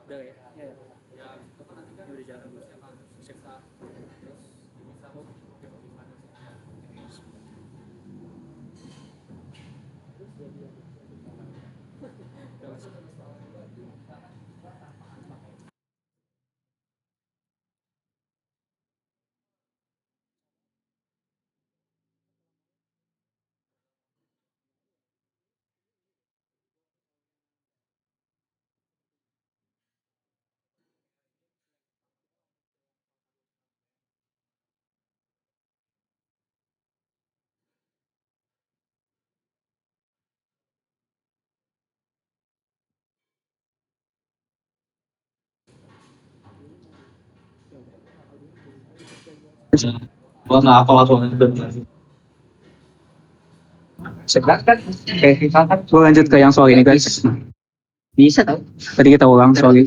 Udah ya? Ya. Ini udah jalan dulu. Sip. Udah masuk. Gua nggak apa langsung Sekarang oke, gue lanjut ke yang soal ini guys. Bisa tau. Tadi kita ulang sorry.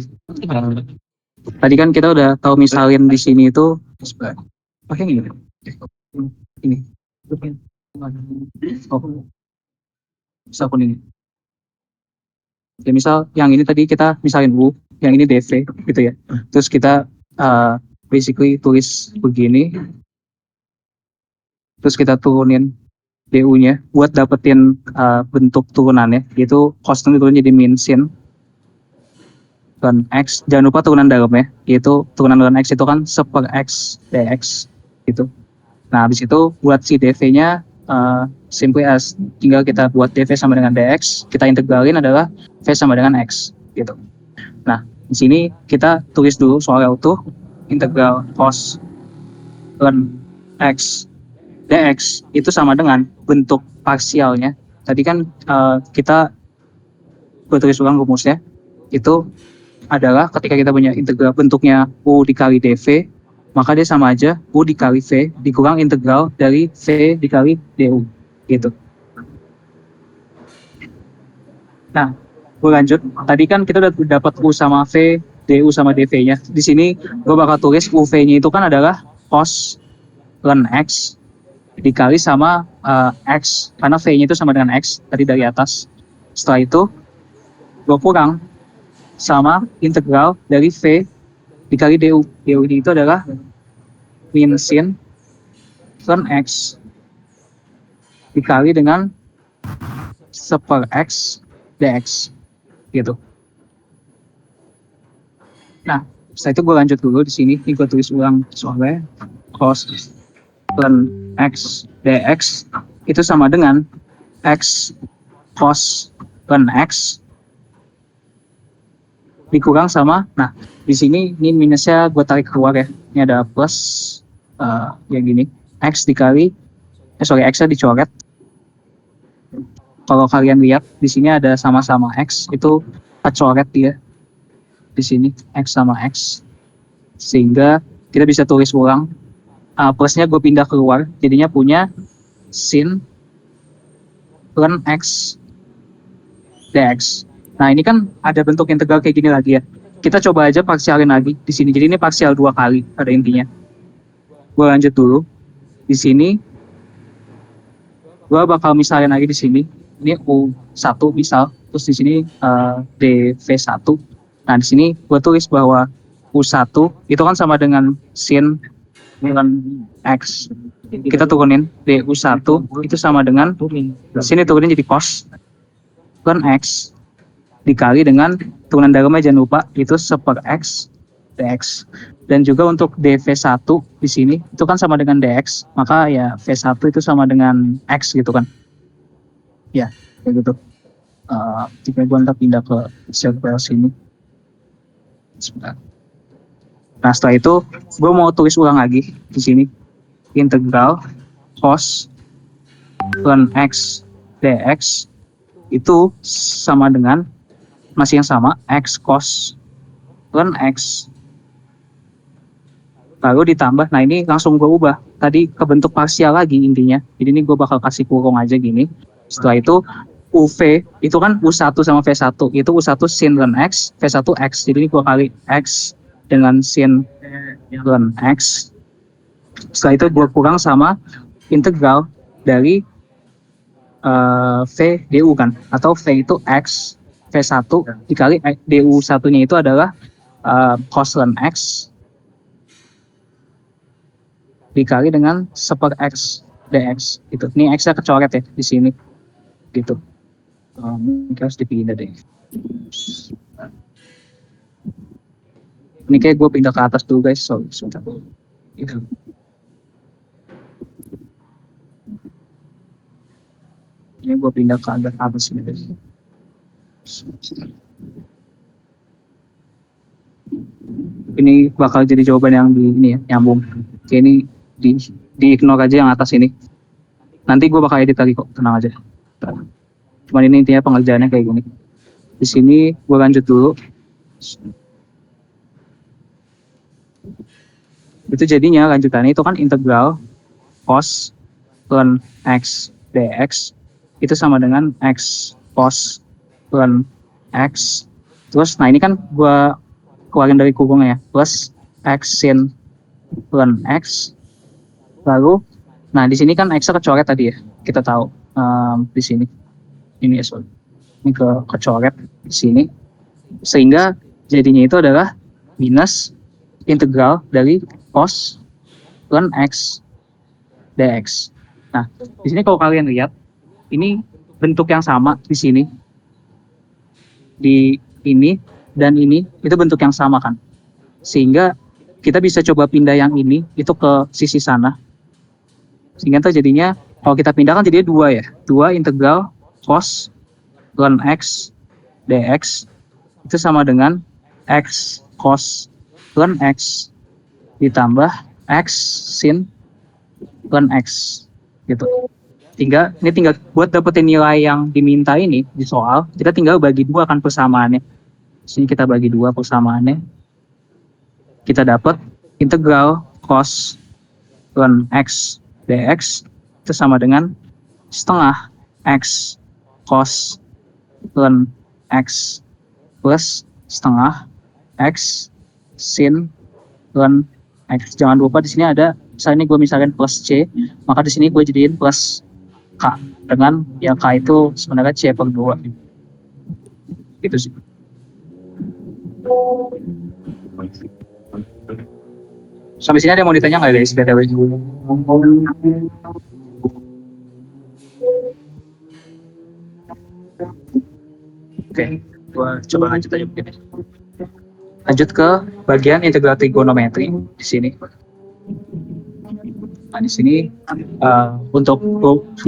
Tadi kan kita udah tahu misalin di sini itu pakai ini. Ini. Oh, bisa kuning. Ya misal yang ini tadi kita misalin U, yang ini DV gitu ya. Terus kita basically tulis begini. Terus kita turunin DU-nya buat dapetin bentuk turunannya, yaitu kostum itu jadi min sin dan X. Jangan lupa turunan dalamnya, yaitu turunan dalam X itu kan seper X dx gitu. Nah habis itu buat si dv-nya simply as tinggal kita buat dv sama dengan dx, kita integralin adalah v sama dengan x gitu. Nah di sini kita tulis dulu soalnya utuh integral cos ln x dx itu sama dengan bentuk parsialnya. Tadi kan kita tulis ulang rumusnya, itu adalah ketika kita punya integral bentuknya U dikali dv, maka dia sama aja U dikali V dikurang integral dari V dikali DU gitu. Nah, gue lanjut. Tadi kan kita udah dapat U sama V, DU sama DV-nya. Di sini gue bakal tulis UV-nya itu kan adalah cos ln X dikali sama X, karena V-nya itu sama dengan X tadi dari atas. Setelah itu gue kurang sama integral dari V dikali DU. DU itu adalah min sin ln X dikali dengan seper X dx gitu. Nah, setelah itu gue lanjut dulu di sini. Ini gue tulis ulang soalnya cos ln X dx itu sama dengan X cos ln X dikurang sama, nah di sini ini minusnya gue tarik keluar ya. Ini ada plus yang gini, X dikali X-nya dicoret. Kalau kalian lihat di sini ada sama-sama X, itu kecoret dia di sini X sama X, sehingga kita bisa tulis ulang. Plusnya gue pindah keluar, jadinya punya sin ln X dx. Nah ini kan ada bentuk integral kayak gini lagi ya. Kita coba aja parsialin lagi di sini. Jadi ini parsial 2 kali pada intinya. Gue lanjut dulu di sini. Gue bakal misalin lagi di sini. Ini U1 misal, terus di sini DV1. Nah di sini gue tulis bahwa U1 itu kan sama dengan sin ln X. Kita turunin DU1 itu sama dengan sini turunin jadi cos ln X dikali dengan turunan dalamnya jangan lupa itu seper X dx. Dan juga untuk dv1 di sini itu kan sama dengan dx, maka ya v1 itu sama dengan x gitu kan ya, kayak gitu. Jika gue ntar pindah ke circle sini sebentar. Nah setelah itu gue mau tulis ulang lagi di sini integral cos ln x dx itu sama dengan masih yang sama X cos ln X lalu ditambah. Nah ini langsung gue ubah tadi ke bentuk parsial lagi intinya. Jadi ini gue bakal kasih kurung aja gini. Setelah itu UV itu kan U1 sama V1, itu U1 sin ln X, V1 X. Jadi ini gue kali X dengan sin ln X. Setelah itu gue kurang sama integral dari V du kan, atau V itu X V1 dikali DU1-nya itu adalah cosln X dikali dengan seper X dx gitu. Ini X-nya kecoret ya di sini gitu. Ini harus dipindah deh. Ini kayak gue pindah ke atas dulu guys, sorry sebentar. Gitu. Ini gue pindah ke agak atas ini guys. Ini bakal jadi jawaban yang di ini ya, nyambung. Oke, ini di ignore aja yang atas ini. Nanti gue bakal edit lagi kok, tenang aja. Cuman ini intinya pengerjaannya kayak gini. Di sini gue lanjut dulu. Itu jadinya lanjutannya itu kan integral cos ln X dx itu sama dengan X cos ln X. Terus, nah ini kan gue keluarin dari kurungnya ya, plus X sin ln X. Lalu, nah di sini kan X-nya kecoret tadi ya, kita tahu di sini. Ini ya, sorry. Ini kecoret di sini. Sehingga jadinya itu adalah minus integral dari cos ln X dx. Nah, di sini kalau kalian lihat, ini bentuk yang sama di sini. Di ini dan ini, itu bentuk yang sama kan. Sehingga kita bisa coba pindah yang ini, itu ke sisi sana. Sehingga terjadinya, kalau kita pindah kan jadinya 2 ya. 2 integral cos ln X dx itu sama dengan X cos ln X ditambah X sin ln X gitu. Tinggal buat dapetin nilai yang diminta ini di soal, kita tinggal bagi 2 kan persamaannya. Sini kita bagi 2 persamaannya. Kita dapat integral cos ln X dx itu sama dengan setengah X cos ln X plus setengah X sin ln X. Jangan lupa di sini ada, misalnya gue misalkan plus C, maka di sini gue jadiin plus K dengan yang K itu sebenarnya C per 2. Gitu sih. Sampai sini ada yang mau ditanya nggak guys? BTW. Oke, gua coba lanjut aja mungkin. Lanjut ke bagian integral trigonometri di sini. Nah, di sini untuk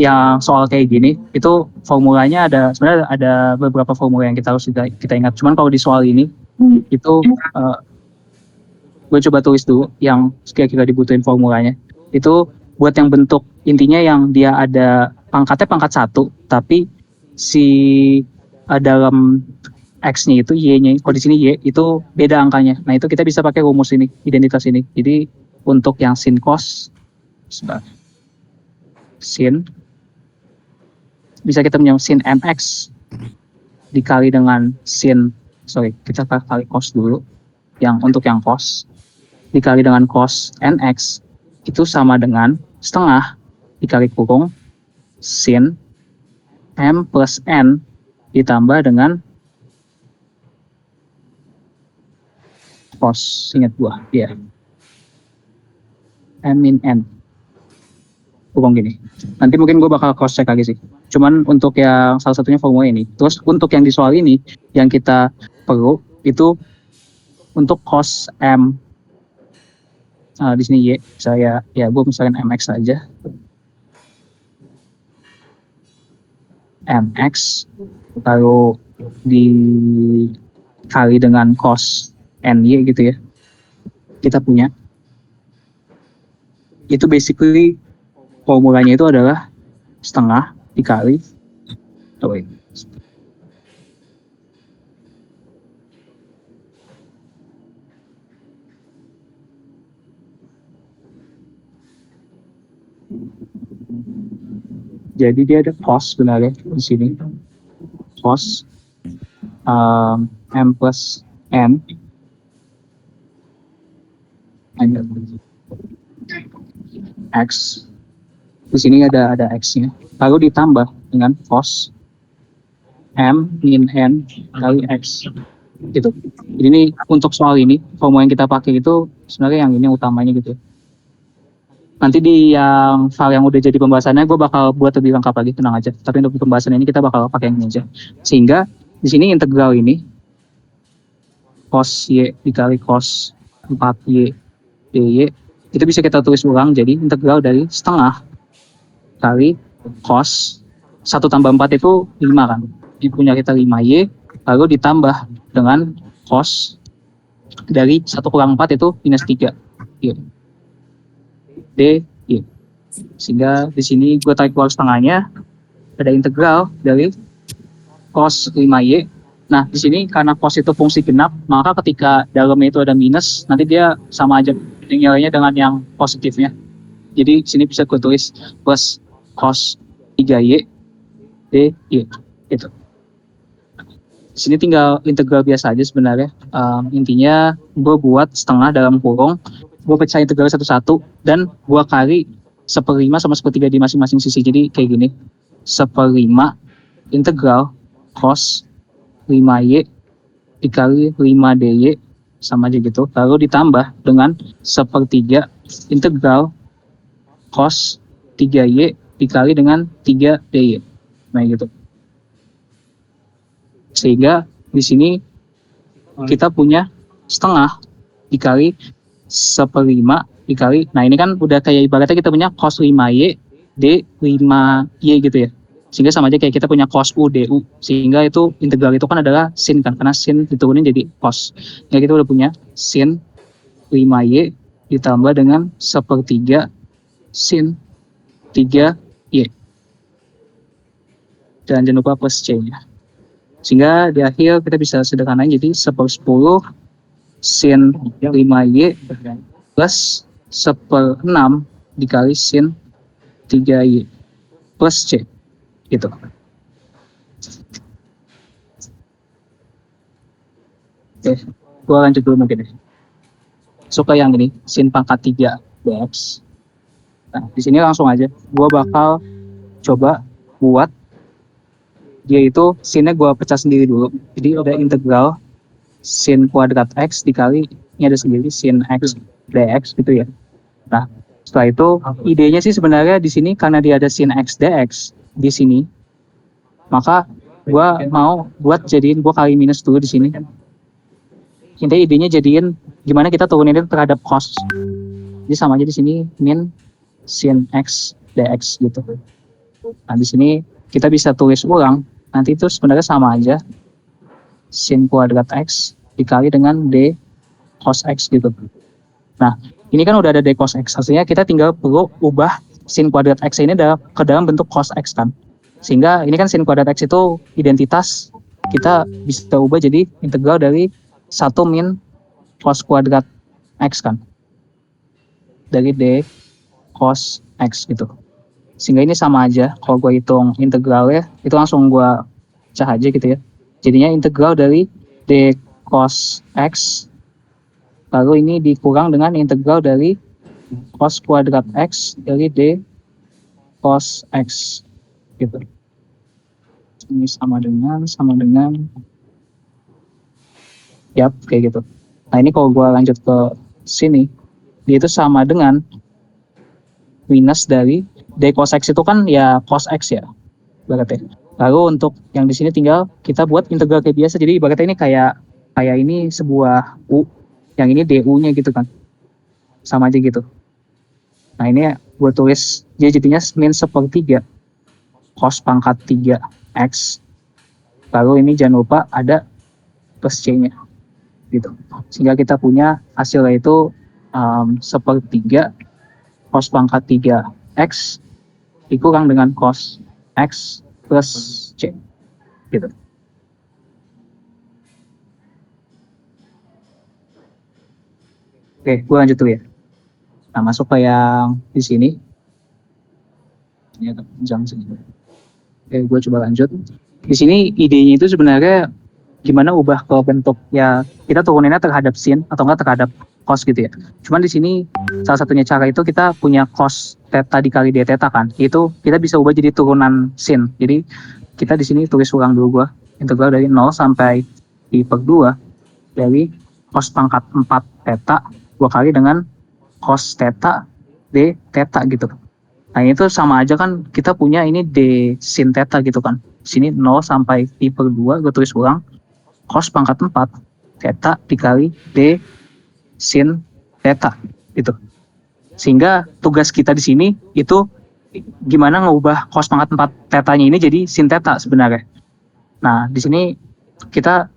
yang soal kayak gini, itu formulanya sebenarnya ada beberapa formula yang kita harus kita ingat. Cuman kalau di soal ini, itu gue coba tulis dulu yang kira-kira dibutuhin formulanya. Itu buat yang bentuk, intinya yang dia ada pangkatnya pangkat 1, tapi si dalam X-nya itu Y-nya, kalau di sini Y itu beda angkanya. Nah itu kita bisa pakai rumus ini, identitas ini. Jadi untuk yang sin cos, sin, bisa kita punya sin mx dikali dengan kita kali cos dulu. Yang untuk yang cos dikali dengan cos nx itu sama dengan setengah dikali kurung sin m plus n ditambah dengan cos, ingat gua ya, m min n kurung gini. Nanti mungkin gua bakal cross check lagi sih, cuman untuk yang salah satunya formula ini. Terus untuk yang di soal ini yang kita perlu itu untuk cos m, di sini y, saya ya gue misalkan mx aja, mx lalu dikali dengan cos ny gitu ya, kita punya itu basically formulanya itu adalah setengah dikali jadi dia ada cos sebenarnya di sini, cos m plus n x, di sini ada x-nya, lalu ditambah dengan cos M min N kali X gitu. Jadi ini untuk soal ini formula yang kita pakai itu sebenarnya yang ini utamanya gitu. Nanti di yang file yang udah jadi pembahasannya gue bakal buat lebih lengkap lagi, tenang aja. Tapi untuk pembahasan ini kita bakal pakai yang ini aja. Sehingga di sini integral ini cos Y dikali cos 4Y dy itu bisa kita tulis ulang jadi integral dari setengah kali cos 1 tambah 4 itu 5 kan. Ini punya kita 5Y lalu ditambah dengan cos dari 1 kurang 4 itu minus 3 Y. D, Y. Sehingga di sini gue tarik keluar setengahnya, ada integral dari cos 5Y. Nah, di sini karena cos itu fungsi genap, maka ketika dalamnya itu ada minus, nanti dia sama aja nilainya dengan yang positifnya. Jadi di sini bisa gue tulis plus cos 3Y D, Y. Gitu. Di sini tinggal integral biasa aja sebenarnya. Intinya gue buat setengah dalam kurung, gue pecah integral satu-satu dan gue kali 1/5 sama 1/3 di masing-masing sisi. Jadi kayak gini, 1/5 integral cos 5Y dikali 5 dy sama aja gitu. Lalu ditambah dengan 1/3 integral cos 3Y dikali dengan 3 dy. Nah gitu. Sehingga di sini kita punya setengah dikali 1/5 dikali, nah ini kan udah kayak ibaratnya kita punya cos 5Y D 5Y gitu ya, sehingga sama aja kayak kita punya cos U DU, sehingga itu integral itu kan adalah sin kan, karena sin diturunin jadi cos, ya kita udah punya sin 5Y ditambah dengan 1/3 sin 3Y dan jangan lupa plus C nya, sehingga di akhir kita bisa sederhanain jadi 1/10 sin 5Y plus 1/6 dikali sin 3Y plus C gitu. Oke, gua lanjut dulu mungkin deh. Suka yang ini, sin pangkat 3 dx. Nah, di sini langsung aja gua bakal coba buat dia itu sinnya gua pecah sendiri dulu. Jadi ada integral sin kuadrat X dikali, ini ada sendiri sin X dx gitu ya. Nah, setelah itu idenya sih sebenarnya di sini karena dia ada sin X dx di sini, maka gua mau buat jadiin gua kali minus dulu di sini. Intinya idenya jadiin gimana kita turunin itu terhadap cos. Jadi sama aja di sini min sin X dx gitu. Nah, di sini kita bisa tulis ulang, nanti itu sebenarnya sama aja sin kuadrat X dikali dengan D cos X gitu. Nah, ini kan udah ada D cos X, artinya kita tinggal perlu ubah sin kuadrat X ini ke dalam bentuk cos X kan. Sehingga ini kan sin kuadrat X itu identitas, kita bisa ubah jadi integral dari 1 min cos kuadrat X kan. Dari D cos X gitu. Sehingga ini sama aja, kalau gue hitung integralnya, itu langsung gue pecah aja gitu ya. Jadinya integral dari D cos X, lalu ini dikurang dengan integral dari cos kuadrat X dari D cos X gitu. Ini sama dengan yap, kayak gitu. Nah, ini kalau gue lanjut ke sini, dia itu sama dengan minus dari D cos X itu kan ya cos X ya berarti. Lalu untuk yang di sini tinggal kita buat integral kayak biasa, jadi ibaratnya ini kayak ini sebuah U, yang ini DU-nya gitu kan, sama aja gitu. Nah, ini gue tulis dia jadinya min 1/3 cos pangkat 3 X, lalu ini jangan lupa ada plus C-nya gitu, sehingga kita punya hasilnya itu 1/3 cos pangkat 3 X dikurang dengan cos X plus C gitu. Oke, gue lanjut dulu ya. Nah, masuk ke yang di sini. Ini agak panjang sih. Oke, gue coba lanjut. Di sini idenya itu sebenarnya gimana ubah ke bentuk ya kita turuninnya terhadap sin atau enggak terhadap cos gitu ya. Cuman di sini salah satunya cara itu kita punya cos theta dikali d theta kan. Itu kita bisa ubah jadi turunan sin. Jadi kita di sini tulis ulang dulu gua. Integral dari 0 sampai pi per 2 dari cos pangkat 4 theta dua kali dengan cos theta d theta gitu. Nah ini tuh sama aja kan, kita punya ini d sin theta gitu kan. Sini 0 sampai pi per 2 gue tulis ulang cos pangkat 4 theta dikali d sin theta gitu. Sehingga tugas kita di sini itu gimana ngubah cos pangkat 4 tetanya ini jadi sin theta sebenarnya. Nah, di sini kita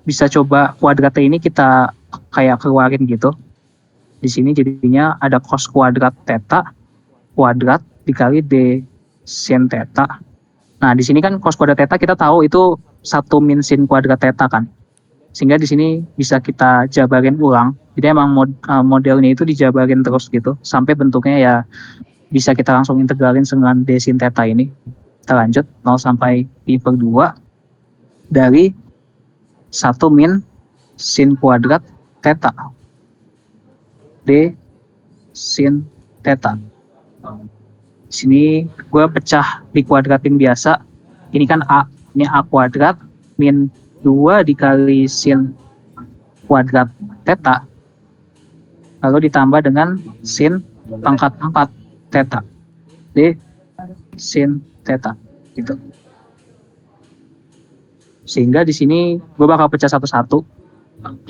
bisa coba kuadratnya ini kita kayak keluarin gitu. Di sini jadinya ada cos kuadrat theta kuadrat dikali d sin theta. Nah, di sini kan cos kuadrat theta kita tahu itu 1 min sin kuadrat theta kan. Sehingga di sini bisa kita jabarin ulang. Jadi emang modelnya itu dijabarin terus gitu sampai bentuknya ya bisa kita langsung integralin dengan d sin theta ini. Kita lanjut 0 sampai pi per 2 dari 1 min sin kuadrat theta d sin theta. Di sini gue pecah di kuadratin biasa. Ini kan a, ini a kuadrat min 2 dikali sin kuadrat theta lalu ditambah dengan sin pangkat 4 theta d sin theta gitu. Sehingga di sini gue bakal pecah satu-satu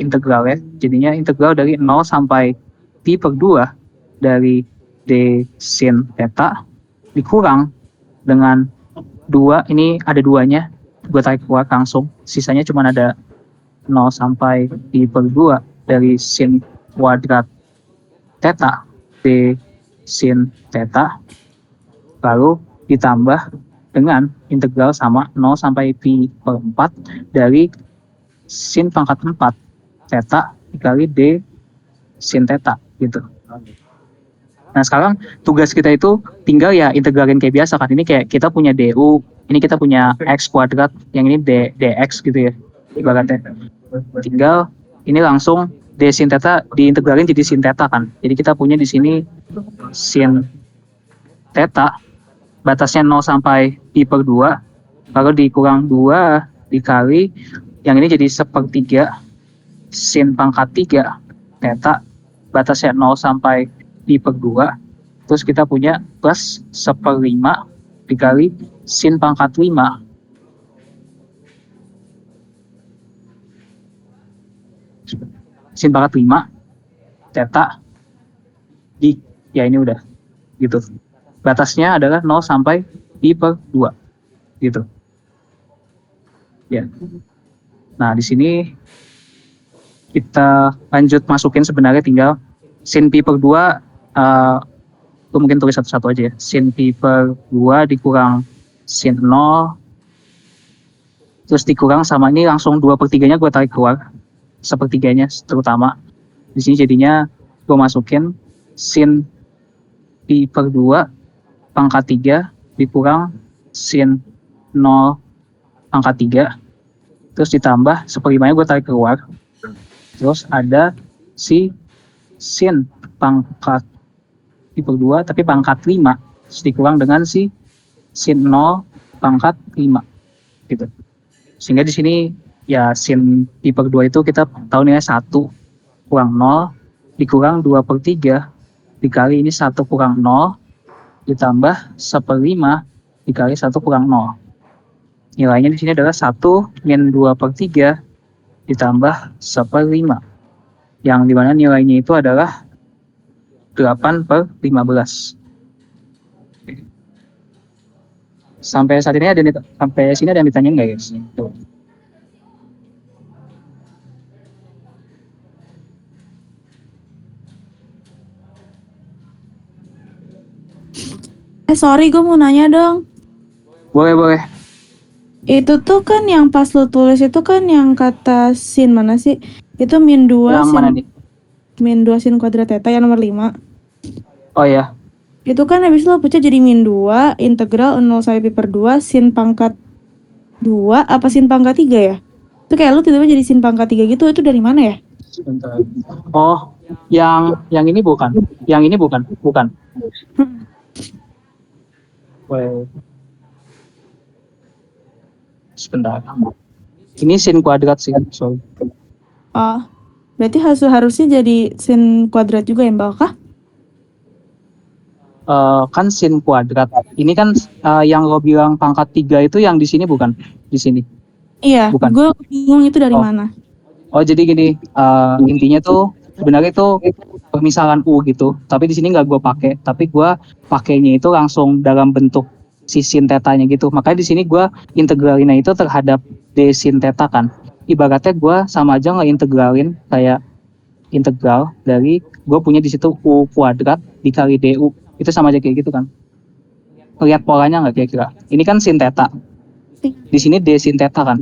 integralnya. Jadinya integral dari 0 sampai pi per 2 dari d sin theta dikurang dengan 2, ini ada 2-nya, gue tarik keluar langsung. Sisanya cuma ada 0 sampai pi per 2 dari sin kuadrat theta d sin theta lalu ditambah dengan integral sama 0 sampai pi per 4 dari sin pangkat 4 theta dikali d sin theta gitu. Nah sekarang tugas kita itu tinggal ya integralin kayak biasa kan. Ini kayak kita punya du, ini kita punya x kuadrat, yang ini dx gitu ya ibaratnya. Tinggal ini langsung d sin theta diintegralin jadi sin theta kan. Jadi kita punya di sini sin theta batasnya 0 sampai pi per 2 lalu dikurang 2 dikali yang ini jadi 1/3 sin pangkat 3 theta batasnya 0 sampai pi per 2 terus kita punya plus 1/5 dikali sin pangkat 5 sin pangkat 5 theta di ya ini udah gitu. Batasnya adalah 0 sampai pi per 2 gitu. Ya. Nah, di sini kita lanjut masukin sebenarnya tinggal sin pi per 2 gue mungkin tulis satu-satu aja ya. Sin pi per 2 dikurang sin 0 terus dikurang sama ini langsung 2/3-nya gue tarik keluar. 1/3-nya terutama. Di sini jadinya gue masukin sin pi per 2 pangkat 3 dikurang sin 0 pangkat 3 terus ditambah 1/5-nya gue tarik keluar terus ada si sin pangkat pi per 2 tapi pangkat 5 terus dikurang dengan si sin 0 pangkat 5 gitu. Sehingga di sini ya sin pi per 2 itu kita tahu nilai 1 kurang 0 dikurang 2/3 dikali ini 1 kurang 0 ditambah 1/5 dikali 1 kurang 0. Nilainya di sini adalah 1 min 2/3 ditambah 1/5. Yang dimana nilainya itu adalah 8/15. Sampai saat ini sampai sini ada yang ditanya nggak guys? Tuh. Sorry, gue mau nanya dong. Boleh. Itu tuh kan yang pas lu tulis itu kan yang kata sin mana sih? Itu min 2 Yang sin mana nih? min 2 sin kuadrat theta yang nomor 5. Oh ya. Itu kan habis lu pecah jadi min 2 integral 0 sampai pi per 2 sin pangkat 2 apa sin pangkat 3 ya? Itu kayak lu tiba-tiba jadi sin pangkat 3 gitu. Itu dari mana ya? Sebentar. Oh, yang ini bukan. Yang ini bukan. Boleh. sebentar. Ini sin kuadrat sih, sorry. Oh, berarti harusnya jadi sin kuadrat juga ya Mbak Oka? Kan sin kuadrat. Ini kan yang lo bilang pangkat 3 itu yang di sini bukan? Di sini. Iya, Bukan. gue bingung itu dari Oh. mana. Oh jadi gini, intinya tuh sebenarnya itu permisalan U gitu. Tapi di sini nggak gue pakai. Tapi gue pakainya itu langsung dalam bentuk si sin tetanya gitu. Makanya di sini gue integralinnya itu terhadap d sin teta kan. Ibaratnya gue sama aja ngeintegralin kayak integral dari gue punya di situ U kuadrat dikali du. Itu sama aja kayak gitu kan. Lihat polanya nggak kira-kira? Ini kan sin teta. Di sini d sin teta kan.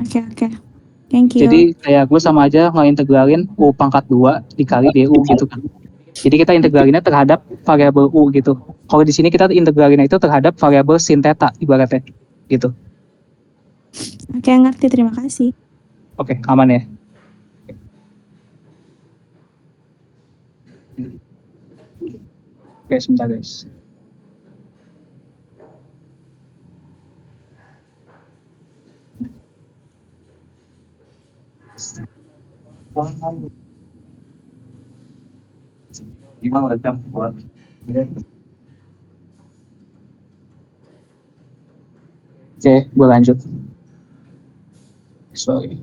Oke. Thank you. Jadi kayak gue sama aja ngeintegralin U pangkat 2 dikali du gitu kan. Jadi kita integralinnya terhadap variabel U gitu. Kalau di sini kita integralinnya itu terhadap variabel sin theta ibaratnya gitu. Oke, ngerti. Terima kasih. Oke, aman ya. Oke, sebentar guys. Gimana jam buat? Oke, gue lanjut. Sorry.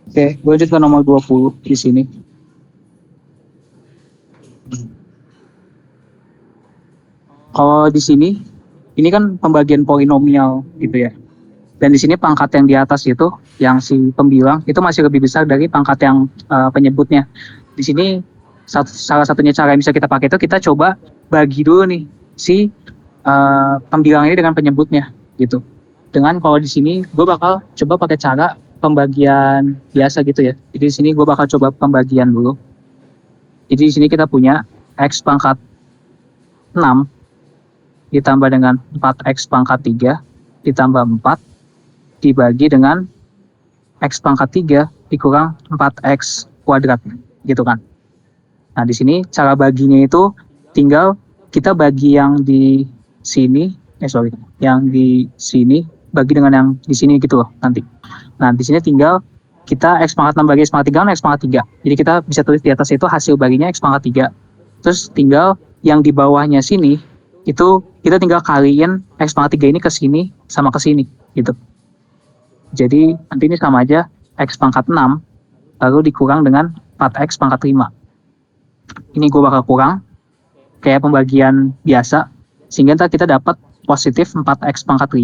Oke, gue lanjut ke nomor 20 di sini. Kalau di sini, ini kan pembagian polinomial gitu ya. Dan di sini pangkat yang di atas itu, yang si pembilang, itu masih lebih besar dari pangkat yang penyebutnya. Di sini salah satunya cara yang bisa kita pakai itu kita coba bagi dulu nih si pembilang ini dengan penyebutnya gitu. Dengan kalau di sini gue bakal coba pakai cara pembagian biasa gitu ya. Jadi di sini gue bakal coba pembagian dulu. Jadi di sini kita punya x pangkat 6 ditambah dengan 4x pangkat 3 ditambah 4 dibagi dengan x pangkat 3 dikurang 4x kuadrat gitu kan. Nah di sini cara baginya itu tinggal kita bagi yang di sini, yang di sini bagi dengan yang di sini gitu loh nanti. Nah di sini tinggal kita x pangkat 6 bagi x pangkat 3 kan x pangkat 3. Jadi kita bisa tulis di atas itu hasil baginya x pangkat 3. Terus tinggal yang di bawahnya sini itu kita tinggal kaliin x pangkat 3 ini ke sini sama ke sini gitu. Jadi nanti ini sama aja x pangkat 6 lalu dikurang dengan 4x pangkat 5. Ini gue bakal kurang kayak pembagian biasa sehingga ntar kita dapat positif 4x pangkat 5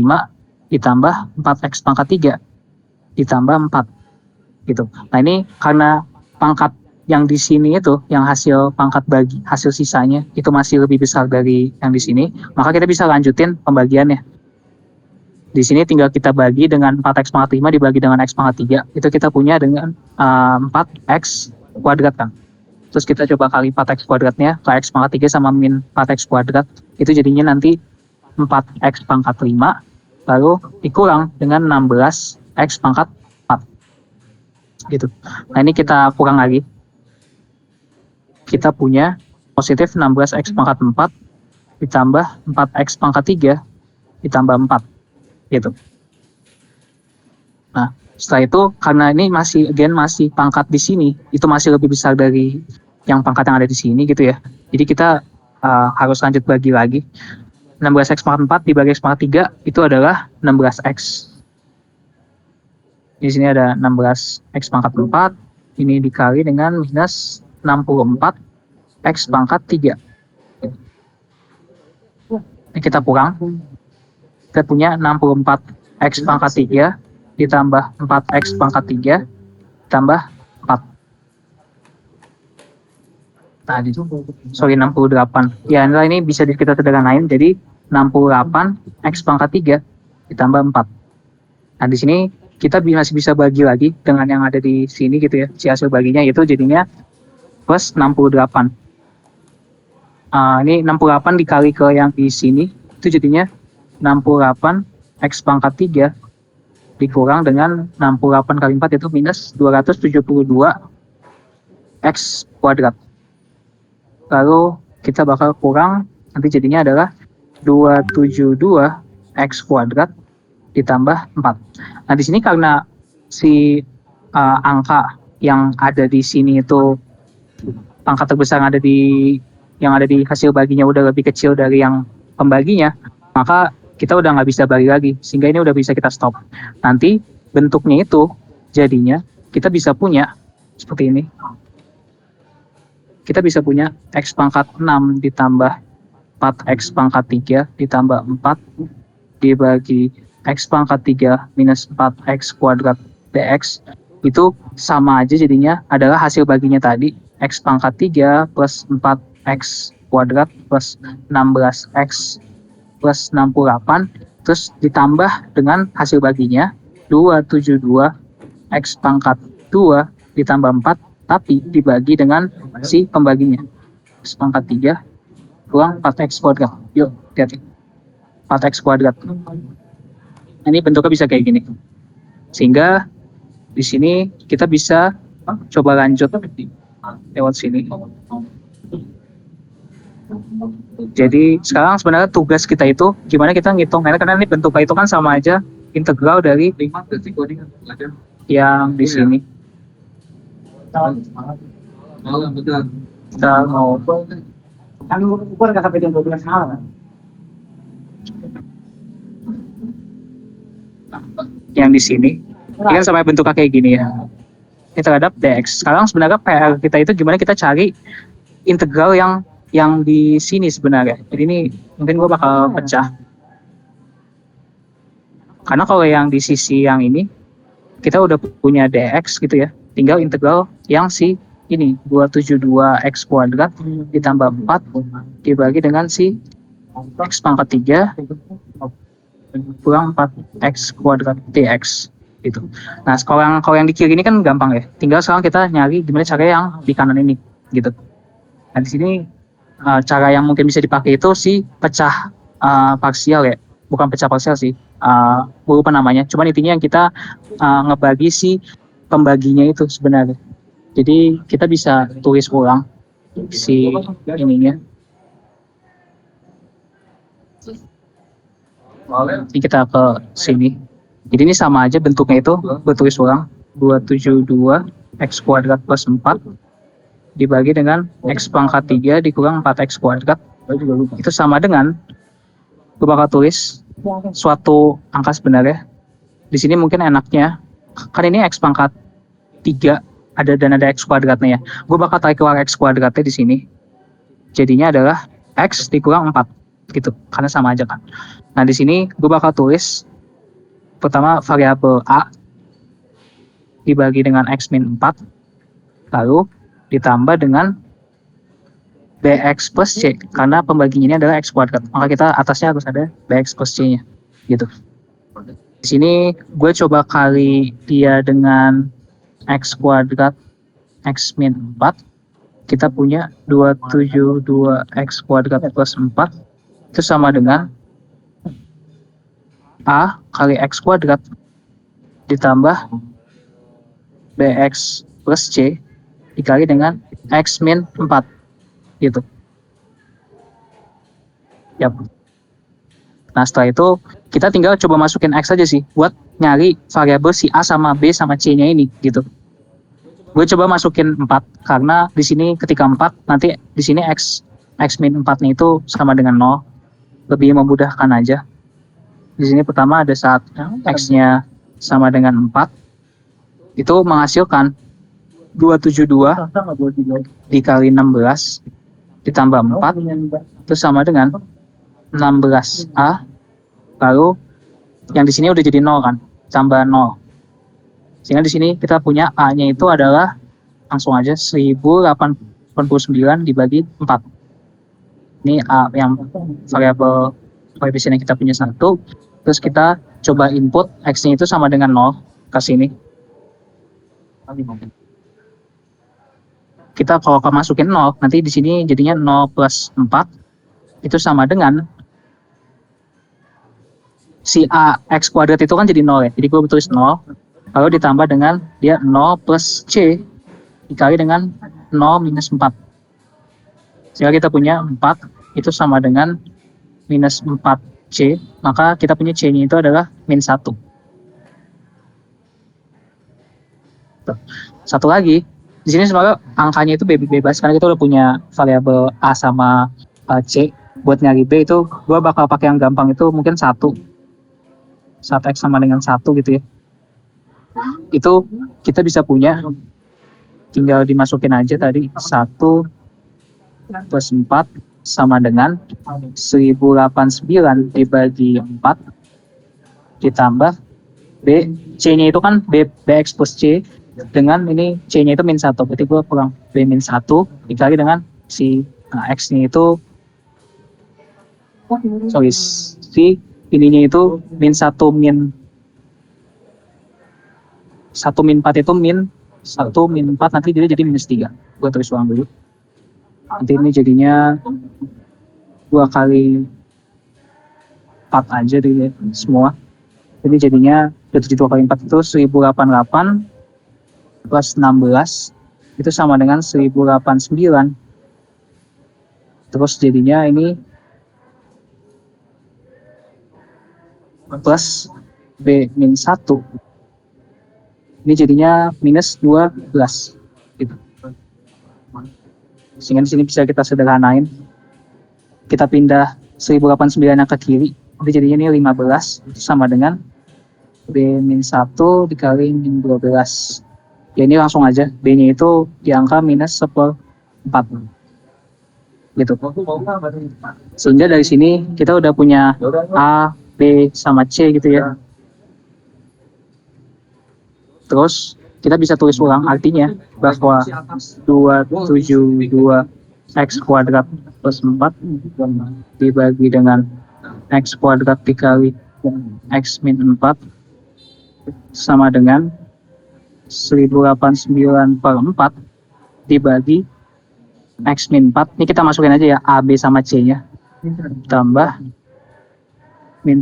ditambah 4x pangkat 3 ditambah 4 gitu. Nah ini karena pangkat yang di sini itu yang hasil pangkat bagi hasil sisanya itu masih lebih besar dari yang di sini, maka kita bisa lanjutin pembagiannya. Di sini tinggal kita bagi dengan 4x pangkat 5 dibagi dengan x pangkat 3. Itu kita punya dengan 4x kuadrat kan. Terus kita coba kali 4x kuadratnya ke x pangkat 3 sama min 4x kuadrat. Itu jadinya nanti 4x pangkat 5 lalu dikurang dengan 16x pangkat 4. Gitu. Nah ini kita kurang lagi. Kita punya positif 16x pangkat 4 ditambah 4x pangkat 3 ditambah 4. Gitu. Nah, setelah itu karena ini masih pangkat di sini, itu masih lebih besar dari yang pangkat yang ada di sini gitu ya. Jadi kita harus lanjut bagi lagi. 16x pangkat 4 dibagi x pangkat 3 itu adalah 16x. Di sini ada 16x pangkat 4, ini dikali dengan minus 64x pangkat 3. Ini kita kurang. Kita punya 64x pangkat 3 ditambah 4x pangkat 3 ditambah 4. Nah, 68. Ya, ini bisa kita sederhanain jadi 68x pangkat 3 ditambah 4. Nah, di sini kita masih bisa bagi lagi dengan yang ada di sini gitu ya. Si hasil baginya itu jadinya plus 68. Ini 68 dikali ke yang di sini itu jadinya 68x pangkat 3 dikurang dengan 68 kali 4 itu minus 272x kuadrat. Lalu kita bakal kurang, nanti jadinya adalah 272 X kuadrat ditambah 4. Nah di sini karena si angka yang ada di sini itu pangkat terbesar yang ada di hasil baginya udah lebih kecil dari yang pembaginya, maka kita udah nggak bisa bagi lagi, sehingga ini udah bisa kita stop. Nanti bentuknya itu jadinya kita bisa punya seperti ini. Kita bisa punya X pangkat 6 ditambah 4X pangkat 3 ditambah 4 dibagi X pangkat 3 minus 4X kuadrat dx. Itu sama aja jadinya adalah hasil baginya tadi, X pangkat 3 plus 4X kuadrat plus 16X plus 68, terus ditambah dengan hasil baginya 272 X pangkat 2 ditambah 4, tapi dibagi dengan si pembaginya, X pangkat 3 kurang 4X kuadrat. Yuk, lihat 4X kuadrat. Ini bentuknya bisa kayak gini. Sehingga di sini kita bisa coba lanjut lewat sini. Jadi sekarang sebenarnya tugas kita itu gimana kita ngitung, karena ini bentuknya itu kan sama aja integral dari yang di sini. Kita mau kan ukur nggak sampai jam 12 malam. Yang di sini ini kan sampai bentuknya kayak gini ya, ini terhadap dx. Sekarang sebenarnya PR kita itu gimana kita cari integral yang di sini sebenarnya. Jadi ini mungkin gue bakal pecah, karena kalau yang di sisi yang ini kita udah punya dx gitu ya, tinggal integral yang si ini 272 X kuadrat ditambah 4 dibagi dengan si X pangkat 3 kurang 4 X kuadrat dx gitu. Nah kalau yang di kiri ini kan gampang ya, tinggal sekarang kita nyari gimana cara yang di kanan ini gitu. Nah di sini cara yang mungkin bisa dipakai itu si pecah parsial ya, bukan pecah parsial sih, lupa namanya, cuman intinya yang kita ngebagi si pembaginya itu sebenarnya. Jadi kita bisa tulis ulang si ininya. Jadi kita ke sini. Jadi ini sama aja bentuknya itu, gue tulis ulang 272 X kuadrat plus 4 dibagi dengan X pangkat 3 dikurang 4X kuadrat. Itu sama dengan, gue bakal tulis suatu angka sebenarnya. Di sini mungkin enaknya, kan ini X pangkat 3 ada X kuadratnya ya. Gue bakal tarik keluar X kuadratnya di sini. Jadinya adalah X dikurang 4 gitu, karena sama aja kan. Nah di sini gue bakal tulis pertama variabel A dibagi dengan X min 4, lalu ditambah dengan BX plus C, karena pembaginya ini adalah X kuadrat, maka kita atasnya harus ada BX plus C nya gitu. Di sini gue coba kali dia dengan X kuadrat X min 4, kita punya 272 X kuadrat plus 4 itu sama dengan A kali X kuadrat ditambah BX plus C dikali dengan X min 4 gitu. Yap. Nah setelah itu kita tinggal coba masukin X aja sih buat nyari variabel si A sama B sama C nya ini gitu. Gue coba masukin 4 karena di sini ketika 4 nanti di sini X min 4 nya itu sama dengan 0, lebih memudahkan aja. Di sini pertama ada saat X nya sama dengan 4, itu menghasilkan 272 dikali 16 ditambah 4 itu sama dengan 16A, lalu yang di sini udah jadi 0 kan, tambah 0. Sehingga di sini kita punya A-nya itu adalah langsung aja 1089 dibagi 4. Ini A yang variabel koefisien yang kita punya 1. Terus kita coba input X-nya itu sama dengan 0 ke sini. Kita kalau masukin 0, nanti di sini jadinya 0 plus 4 itu sama dengan si A X kuadrat itu kan jadi 0 ya. Jadi gue tulis 0, lalu ditambah dengan dia 0 plus C dikali dengan 0 minus 4. Sehingga kita punya 4 itu sama dengan minus 4C, maka kita punya C-nya itu adalah min 1. Satu lagi, di sini sebenarnya angkanya itu bebas karena kita udah punya variabel A sama C. Buat nyari B itu gue bakal pakai yang gampang itu mungkin 1. 1x sama dengan 1 gitu ya. Itu kita bisa punya, tinggal dimasukin aja tadi 1 plus 4 sama dengan 1089 dibagi 4 ditambah B, C-nya itu kan BX plus C, dengan ini C-nya itu min 1, berarti gue kurang B min 1 dikali dengan si X-nya itu, sorry, si ininya itu min 1 min 1 min 4 itu min 1 min 4, nanti dia jadi minus 3. Gue tulis ulang dulu. Nanti ini jadinya 2 kali 4 aja di semua. Jadi jadinya 72 kali 4 itu 1088 plus 16 itu sama dengan 1089. Terus jadinya ini plus B min 1. Ini jadinya minus 12 gitu. Sehingga di sini bisa kita sederhanain. Kita pindah 1089 yang ke kiri. Jadi jadinya ini 15 itu sama dengan B min 1 dikali min 12. Ya ini langsung aja. B-nya itu di angka minus 1/4. Gitu. Sehingga dari sini kita udah punya A, B, sama C gitu ya. Terus kita bisa tulis ulang artinya bahwa 272x kuadrat plus 4 dibagi dengan x kuadrat dikali x min 4 sama dengan 1089 per 4 dibagi x min 4. Ini kita masukin aja ya A, B sama C nya, tambah min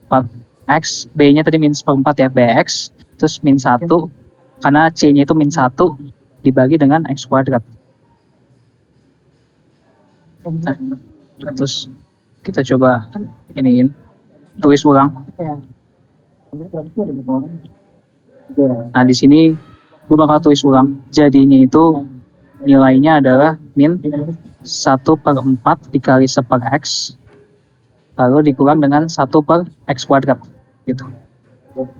4x, B nya tadi min 4 ya, bx, terus min 1 karena C nya itu min 1 dibagi dengan x kuadrat. Nah, terus kita coba iniin, tulis ulang. Nah di sini gue bakal tulis ulang. Jadinya itu nilainya adalah min 1/4 dikali 1/x lalu dikurang dengan 1/x kuadrat gitu.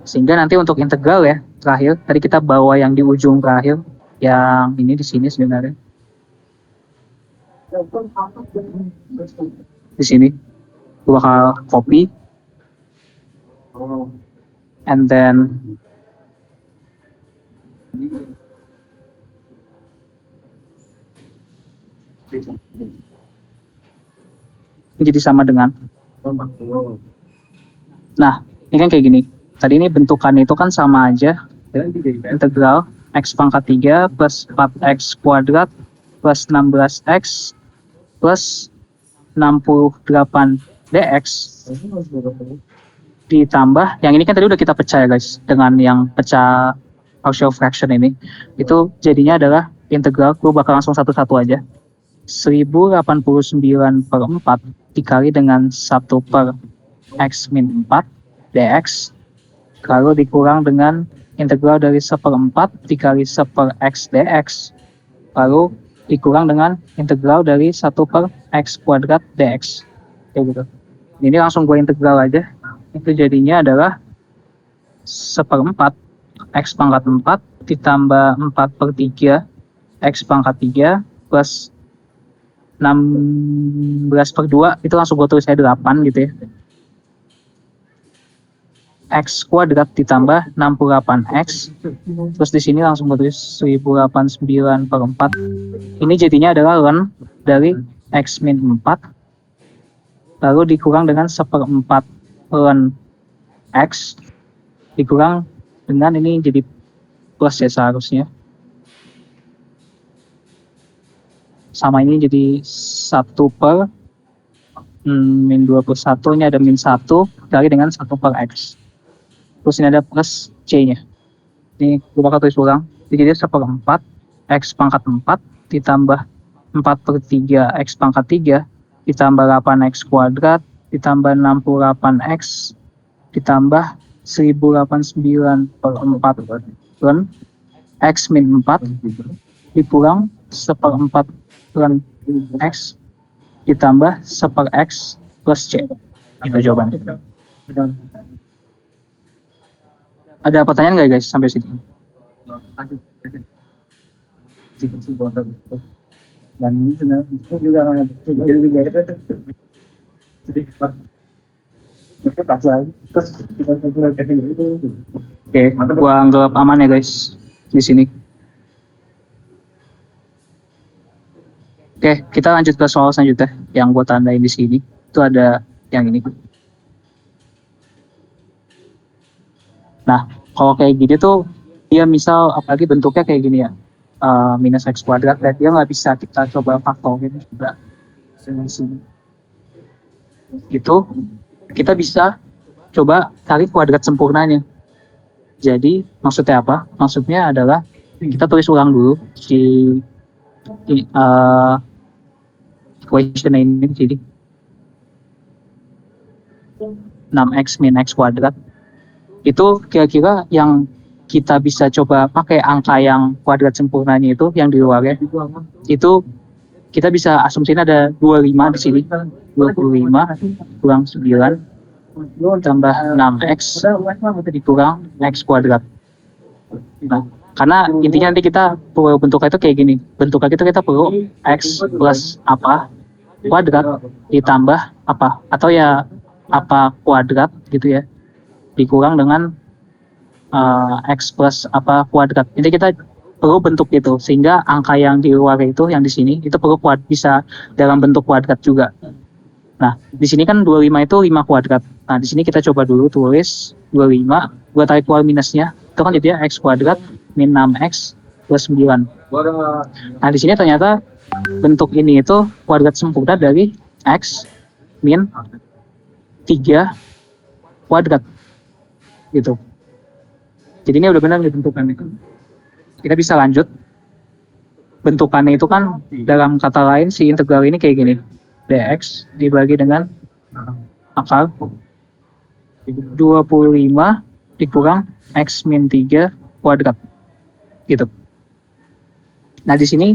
Sehingga nanti untuk integral ya terakhir, tadi kita bawa yang di ujung terakhir, yang ini di sini sebenarnya. Di sini gue bakal copy and then ini jadi sama dengan, nah ini kan kayak gini. Tadi ini bentukannya itu kan sama aja, integral x pangkat 3 plus 4x kuadrat plus 16x plus 68 dx ditambah yang ini kan tadi udah kita pecah ya guys, dengan yang pecah partial fraction ini, itu jadinya adalah integral, gue bakal langsung satu-satu aja, 1089 per 4 dikali dengan 1/x min 4 dx lalu dikurang dengan integral dari 1/4 dikali 1/x dx lalu dikurang dengan integral dari 1/x kuadrat dx kayak gitu. Ini langsung gue integral aja, itu jadinya adalah 1/4 x pangkat 4 ditambah 4/3 x pangkat 3 plus 16/2 itu langsung gue tulis aja 8 gitu ya, x kuadrat ditambah 68x, terus di sini langsung tulis 1089 per 4. Ini jadinya adalah ln dari x min 4 lalu dikurang dengan 1/4 ln x dikurang dengan ini jadi plus ya seharusnya, sama ini jadi 1/min 21, ini ada min 1 dikali dengan 1/x. Terus ini ada plus C-nya. Ini gue bakal tulis ulang. Jadi 1/4 x pangkat 4 ditambah 4/3 X pangkat 3 ditambah 8X kuadrat ditambah 68X ditambah 1089/4 X min 4 dikurang 1/4 X ditambah 1/X plus C. Itu jawabannya. Ada pertanyaan nggak guys sampai sini? Dan ini juga oke, gua anggap aman ya guys di sini. Oke, kita lanjut ke soal selanjutnya yang gua tandain di sini. Itu ada yang ini. Nah, kalau kayak gini tuh dia misal apalagi bentuknya kayak gini ya, minus X kuadrat, dan dia nggak bisa kita coba faktorin juga dengan sini. Itu kita bisa coba cari kuadrat sempurnanya. Jadi maksudnya apa? Maksudnya adalah kita tulis ulang dulu si equation ini jadi 6X min X kuadrat itu kira-kira yang kita bisa coba pakai angka yang kuadrat sempurnanya itu yang di luarnya itu kita bisa asumsiin ada 25 di sini, 25 kurang 9 tambah 6X dikurang X kuadrat. Nah, karena intinya nanti kita perlu bentuknya itu kayak gini, bentuknya itu kita perlu X plus apa kuadrat ditambah apa atau ya apa kuadrat gitu ya dikurang dengan X plus apa kuadrat. Jadi kita perlu bentuk itu sehingga angka yang di luar itu yang di sini itu perlu bisa dalam bentuk kuadrat juga. Nah, di sini kan 25 itu 5 kuadrat. Nah, di sini kita coba dulu tulis 25, gua tarik keluar minusnya. Itu kan jadinya X kuadrat min 6X plus 9. Nah, di sini ternyata bentuk ini itu kuadrat sempurna dari X min 3 kuadrat. Gitu. Jadi ini udah benar bentukannya. Kita bisa lanjut. Bentukannya itu kan dalam kata lain si integral ini kayak gini. Dx dibagi dengan akar 25 dikurang X min 3 kuadrat. Gitu. Nah, di sini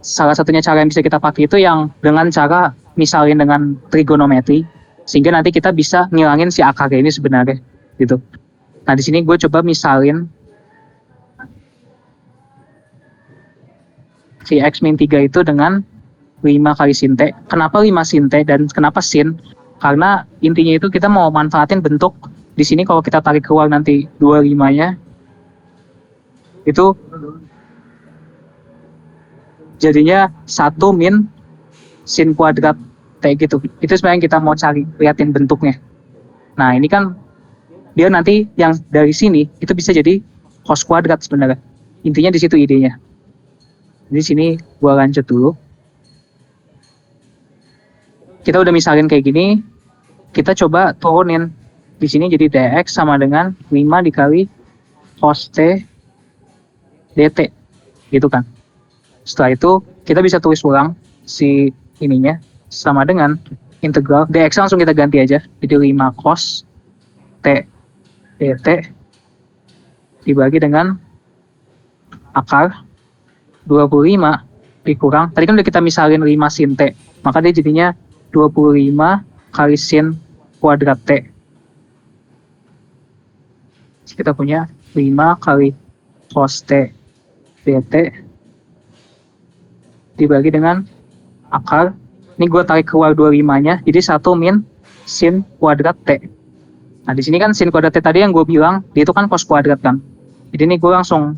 salah satunya cara yang bisa kita pakai itu yang dengan cara misalin dengan trigonometri sehingga nanti kita bisa ngilangin si akar ini sebenarnya gitu. Nah, di sini gue coba misalin si X min 3 itu dengan 5 kali sin T. Kenapa 5 sin T dan kenapa sin? Karena intinya itu kita mau manfaatin bentuk di sini kalau kita tarik keluar nanti 25-nya itu jadinya 1 min sin kuadrat T gitu. Itu sebenarnya yang kita mau cari, liatin bentuknya. Nah, ini kan dia nanti yang dari sini itu bisa jadi cos kuadrat sebenarnya. Intinya di situ idenya. Di sini gua lanjut dulu. Kita udah misalin kayak gini, kita coba turunin. Di sini jadi dx sama dengan 5 dikali cos T dt. Gitu kan. Setelah itu kita bisa tulis ulang si ininya sama dengan integral dx langsung kita ganti aja. Jadi 5 cos T dt dibagi dengan akar 25 dikurang, tadi kan udah kita misalin 5 sin T, maka dia jadinya 25 kali sin kuadrat T. Kita punya 5 kali cos T dt dibagi dengan akar, ini gue tarik keluar 25-nya, jadi 1 min sin kuadrat T. Nah, di sini kan sin kuadrat T tadi yang gue bilang, dia itu kan cos kuadrat kan. Jadi ini gue langsung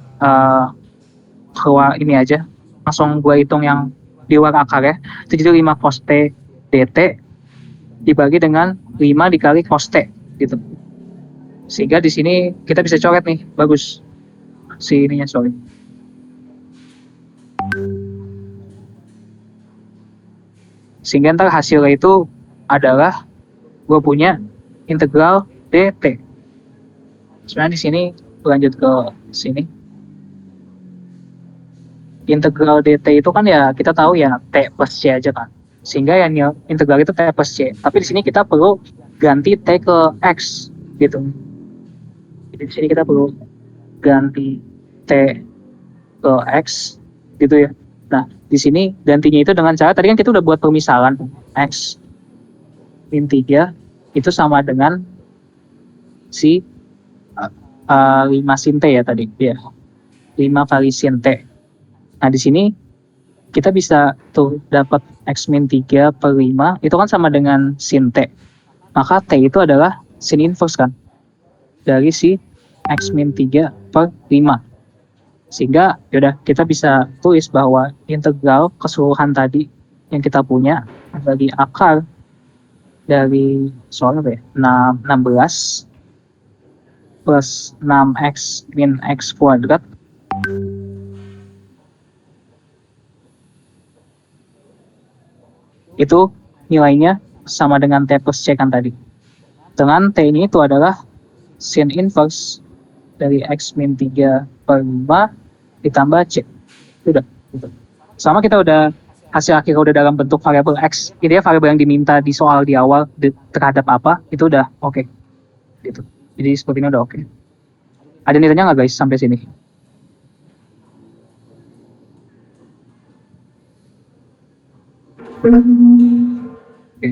keluar ini aja, langsung gue hitung yang di luar akar ya. Itu jadi 5 cos T dt dibagi dengan 5 dikali cos T gitu. Sehingga di sini kita bisa coret nih, bagus. Si ininya, sorry. Sehingga ntar hasilnya itu adalah gue punya integral dt. Sebenarnya di sini lanjut ke sini. integral dt itu kan ya kita tahu ya t plus c aja kan. Sehingga yang integral itu t plus c. Tapi di sini kita perlu ganti t ke x gitu. Jadi di sini kita perlu ganti t ke x gitu ya. Nah, di sini gantinya itu dengan cara tadi kan kita udah buat permisalan x min 3 itu sama dengan si 5 sin t ya tadi. Ya, 5 kali sin t. Nah, di sini kita bisa tuh dapat x min 3 per 5 itu kan sama dengan sin t. Maka t itu adalah sin inverse kan dari si x min 3 per 5. Sehingga yaudah kita bisa tulis bahwa integral keseluruhan tadi yang kita punya dari akar dari soal apa ya? 16 plus 6x min x kuadrat itu nilainya sama dengan t plus c kan tadi. Dengan t ini itu adalah sin inverse dari x min 3 per 5 ditambah c. Udah. Gitu. Sama kita udah hasil akhir udah dalam bentuk variabel x. Ini ya variabel yang diminta di soal di awal terhadap apa, itu udah oke. Gitu. Jadi sepertinya udah oke. Ada nilainya nggak guys sampai sini? Oke.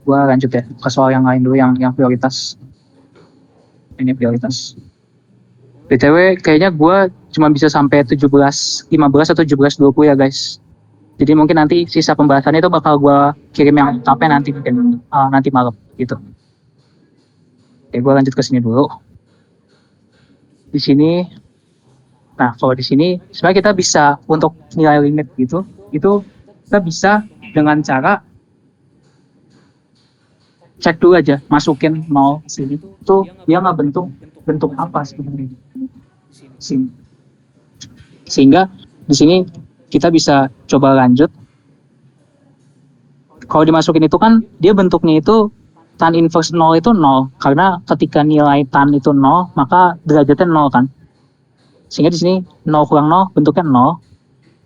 Gua lanjut ya ke soal yang lain dulu yang prioritas. Ini prioritas. BTW kayaknya gue cuma bisa sampai 17, 15 atau 17, 20 ya guys. Jadi mungkin nanti sisa pembahasannya itu bakal gue kirim yang sampai nanti mungkin nanti malam gitu. Oke, gue lanjut ke sini dulu. Di sini, nah kalau di sini sebenarnya kita bisa untuk nilai limit gitu, itu kita bisa dengan cara cek dulu aja, masukin 0 ke sini. Itu dia nggak bentuk apa sebenarnya. Sini. Sehingga di sini kita bisa coba lanjut. Kalau dimasukin itu kan dia bentuknya itu tan inverse 0 itu 0 karena ketika nilai tan itu 0 maka derajatnya 0 kan. Sehingga di sini 0 kurang 0 bentuknya 0.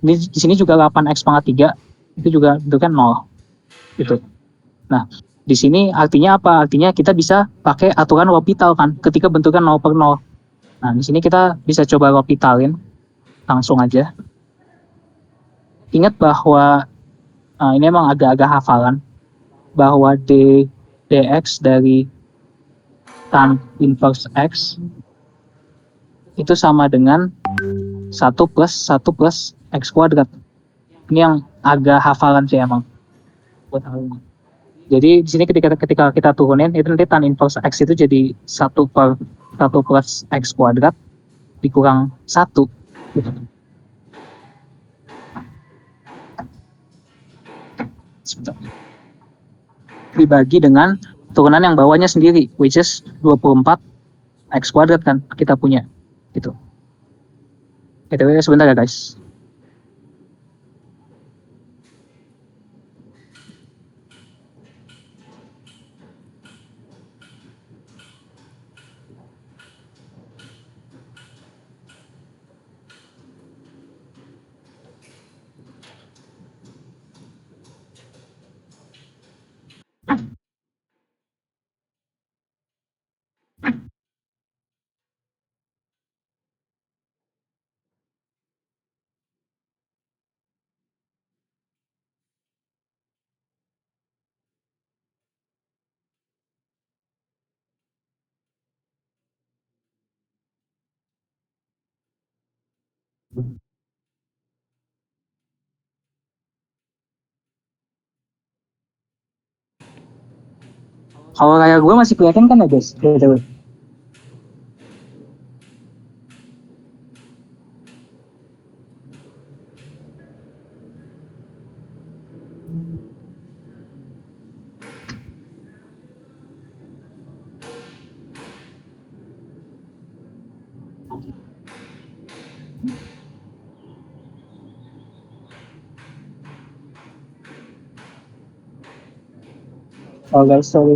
Di sini juga 8x pangkat 3 itu juga bentuknya 0 gitu. Nah, di sini artinya apa? Artinya kita bisa pakai aturan L'Hopital kan ketika bentuknya 0 per 0. Nah, di sini kita bisa coba L'Hopitalin langsung aja. Ingat bahwa ini emang agak-agak hafalan bahwa dx dari tan inverse x itu sama dengan 1 plus x kuadrat. Ini yang agak hafalan sih emang. Jadi di sini ketika kita turunin itu nanti tan inverse x itu jadi 1 per 1 plus x kuadrat dikurang 1. Sebentar. Dibagi dengan turunan yang bawahnya sendiri, which is 24 x kuadrat kan kita punya gitu. Sebentar ya guys. Kalau layar gue masih kelihatan kan ya guys? Oh guys, sorry.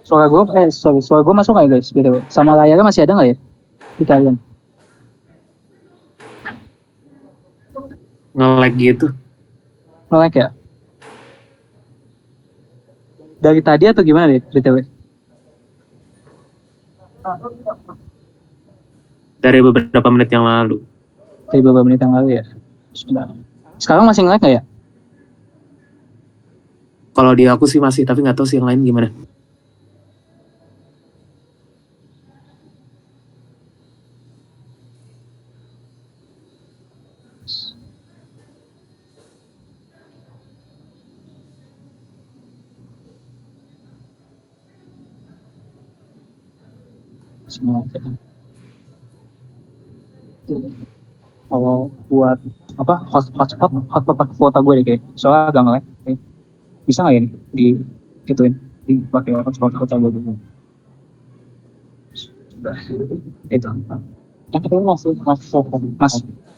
Suara gue masuk nggak ya guys? BTW. Sama layarnya masih ada nggak ya di kalian? Nge-lag gitu. Nge-lag ya? Dari tadi atau gimana deh BTW? Dari beberapa menit yang lalu. Dari beberapa menit yang lalu ya. Sebentar. Sekarang masih nge-lag nggak ya? Kalau di aku sih masih, tapi nggak tahu sih yang lain gimana. Semua. Kalau buat apa hotspot pakai kuota gue deh kayak soalnya agak nge-lag. Bisa nggak ya nih di gituin dipakai hotspot kuota gue dulu. Sudah. Itu. Tapi masih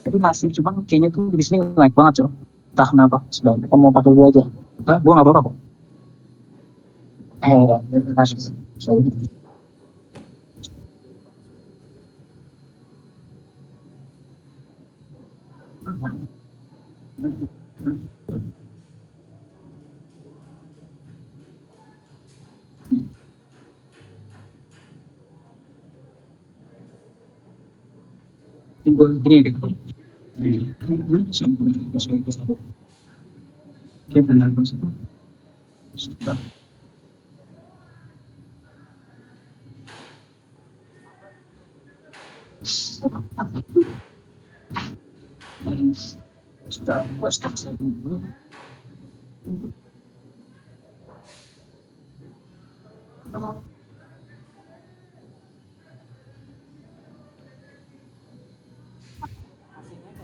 tapi masih cuma kayaknya tuh di sini naik banget coy. Entah kenapa. Sudah. Kamu mau pakai gue aja. Enggak, gue nggak apa-apa kok. Masih. Gini deh. Oke, benar benar.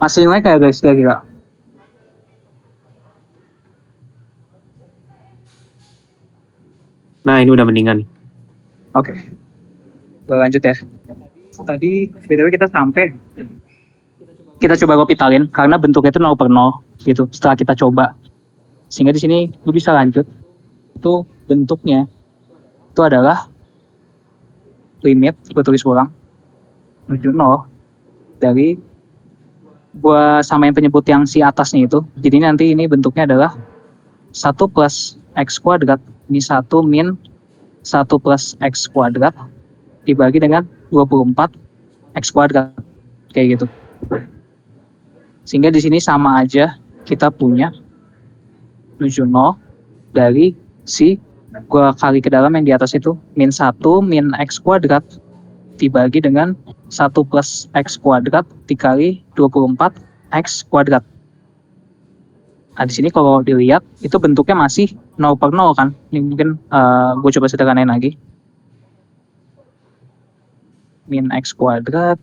Masih naik kayak guys kira-kira. Nah, ini udah mendingan. Oke. Lanjut ya. Tadi BTW kita sampai kita coba kopitalin karena bentuknya itu 0/0 gitu. Setelah kita coba sehingga di sini lu bisa lanjut. Itu bentuknya itu adalah limit gue tulis ulang menuju 0 dari gua samain penyebut yang si atasnya itu. Jadi nanti ini bentuknya adalah 1 plus x kuadrat ini 1 min 1 plus x kuadrat dibagi dengan 24 x kuadrat kayak gitu. Sehingga di sini sama aja kita punya menuju 0 dari si gua kali ke dalam yang di atas itu min 1 min x kuadrat dibagi dengan 1 plus x kuadrat dikali 24 x kuadrat. Nah di sini kalau dilihat itu bentuknya masih 0/0 kan. Ini mungkin gue coba sederhanain lagi. Min x kuadrat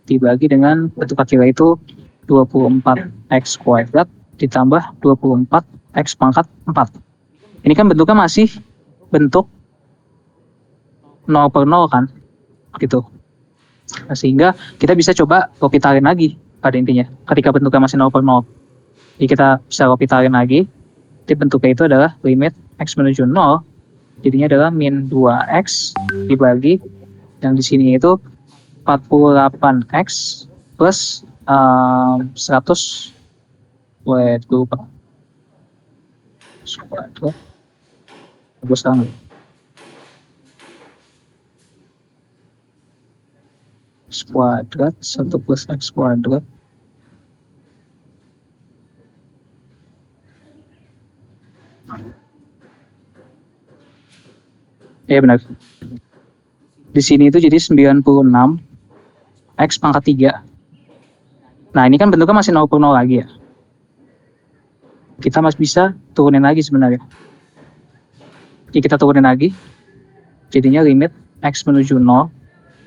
dibagi dengan bentuk kira itu 24 x kuadrat ditambah 24 x pangkat 4. Ini kan bentuknya masih bentuk 0/0 kan gitu. Nah, sehingga kita bisa coba kopitalin lagi pada intinya ketika bentuknya masih 0/0. Jadi kita bisa kopitalin lagi. Jadi bentuknya itu adalah limit x menuju 0 jadinya adalah min 2x dibagi yang di sini itu 48x plus 100 gue lupa bagus banget. X kuadrat 1 plus x kuadrat ya benar. Di sini itu jadi 96 x pangkat 3. Nah ini kan bentuknya masih 0/0 lagi ya. Kita masih bisa turunin lagi sebenarnya. Jadi kita turunin lagi. Jadinya limit x menuju 0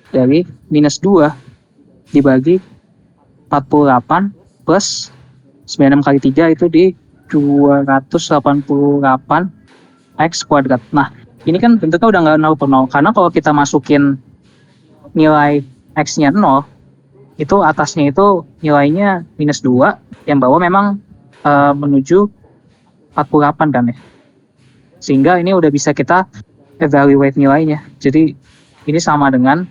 dari minus 2 dibagi 48 plus 96 kali 3 itu di 288 x kuadrat. Nah ini kan bentuknya udah nggak 0/0 karena kalau kita masukin nilai x-nya 0 itu atasnya itu nilainya -2, yang bawah memang menuju 48 kan ya. Sehingga ini udah bisa kita evaluate nilainya. Jadi ini sama dengan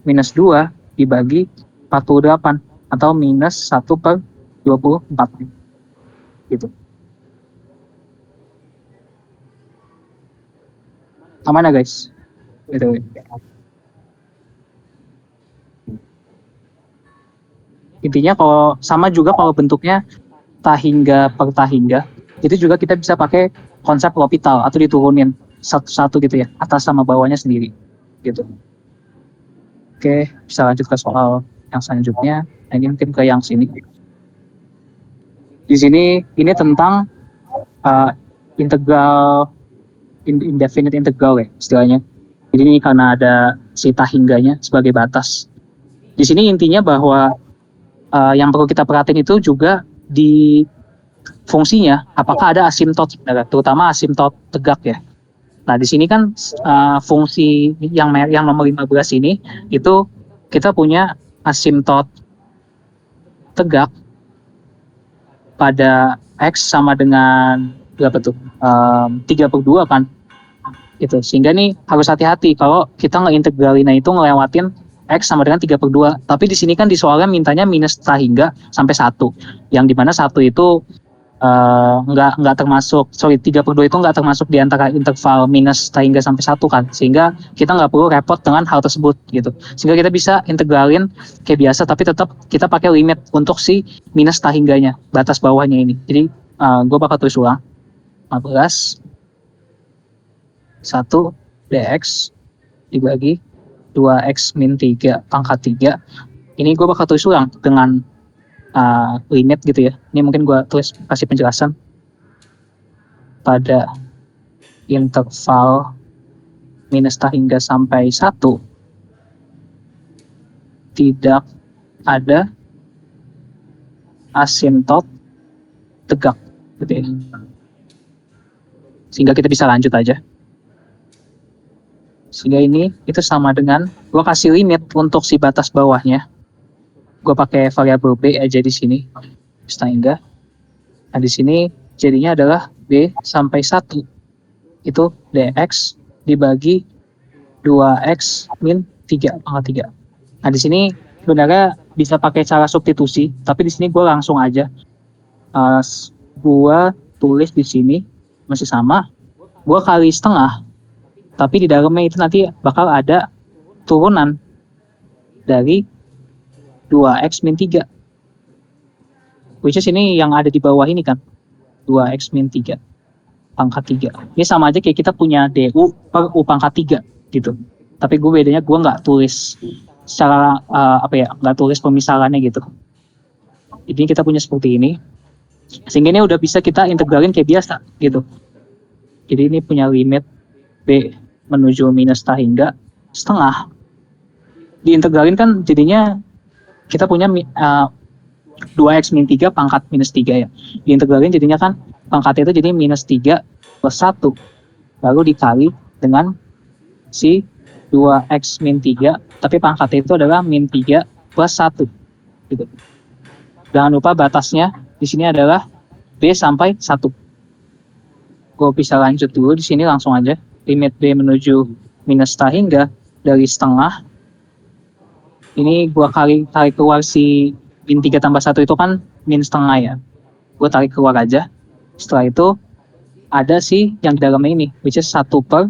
-2 dibagi 48 atau -1/24 gitu. Aman ya guys? Gitu. Intinya kalau sama juga kalau bentuknya tahingga per tahingga, itu juga kita bisa pakai konsep L'Hopital atau diturunin satu-satu gitu ya, atas sama bawahnya sendiri gitu. Oke, bisa lanjut ke soal yang selanjutnya. Nah, ini mungkin ke yang sini. Di sini ini tentang integral indefinite integral ya istilahnya. Jadi ini karena ada si tahingganya sebagai batas. Di sini intinya bahwa yang perlu kita perhatiin itu juga di fungsinya apakah ada asimtot sebenarnya, terutama asimtot tegak ya. Nah, di sini kan fungsi yang nomor 15 ini itu kita punya asimtot tegak pada X sama dengan berapa tuh? 3/2 kan? Gitu. Sehingga nih harus hati-hati kalau kita ngeintegralinnya itu ngelewatin X sama dengan 3/2. Tapi di sini kan di soalnya mintanya minus tahingga sampai 1. Yang dimana 1 itu nggak termasuk, 3/2 itu nggak termasuk di antara interval minus tahingga sampai 1 kan. Sehingga kita nggak perlu repot dengan hal tersebut gitu. Sehingga kita bisa integralin kayak biasa tapi tetap kita pakai limit untuk si minus tahingganya, batas bawahnya ini. Jadi gue bakal tulis ulang. 15 1 dx dibagi 2x min 3 pangkat 3. Ini gue bakal tulis ulang dengan limit gitu ya. Ini mungkin gue tulis kasih penjelasan. Pada interval minus tahingga sampai 1 tidak ada asimtot tegak gitu ya. Sehingga kita bisa lanjut aja. Sehingga ini itu sama dengan gue kasih limit untuk si batas bawahnya. Gue pakai variabel b aja di sini. Tahingga. Nah, di sini jadinya adalah b sampai 1. Itu dx dibagi 2x min 3 pangkat 3. Nah, di sini sebenarnya bisa pakai cara substitusi, tapi di sini gue langsung aja. Gue tulis di sini masih sama. Gue kali setengah. Tapi di dalamnya itu nanti bakal ada turunan dari 2x min 3. Which is ini yang ada di bawah ini kan. 2x min 3 pangkat 3. Ini sama aja kayak kita punya du per u pangkat 3 gitu. Tapi bedanya gue nggak tulis secara nggak tulis pemisalannya gitu. Jadi kita punya seperti ini. Sehingga ini udah bisa kita integralin kayak biasa gitu. Jadi ini punya limit b menuju minus tahingga setengah. Diintegralin kan jadinya kita punya 2x min 3 pangkat minus 3 ya. Diintegralin jadinya kan pangkatnya itu jadi minus 3 plus 1. Lalu dikali dengan si 2x min 3, tapi pangkatnya itu adalah min 3 plus 1. Gitu. Jangan lupa batasnya di sini adalah b sampai 1. Gue bisa lanjut dulu di sini langsung aja. Limit b menuju minus tahingga dari setengah. Ini gue tarik keluar si min 3 tambah 1 itu kan min setengah ya. Gue tarik keluar aja. Setelah itu ada si yang di dalamnya ini, which is 1 per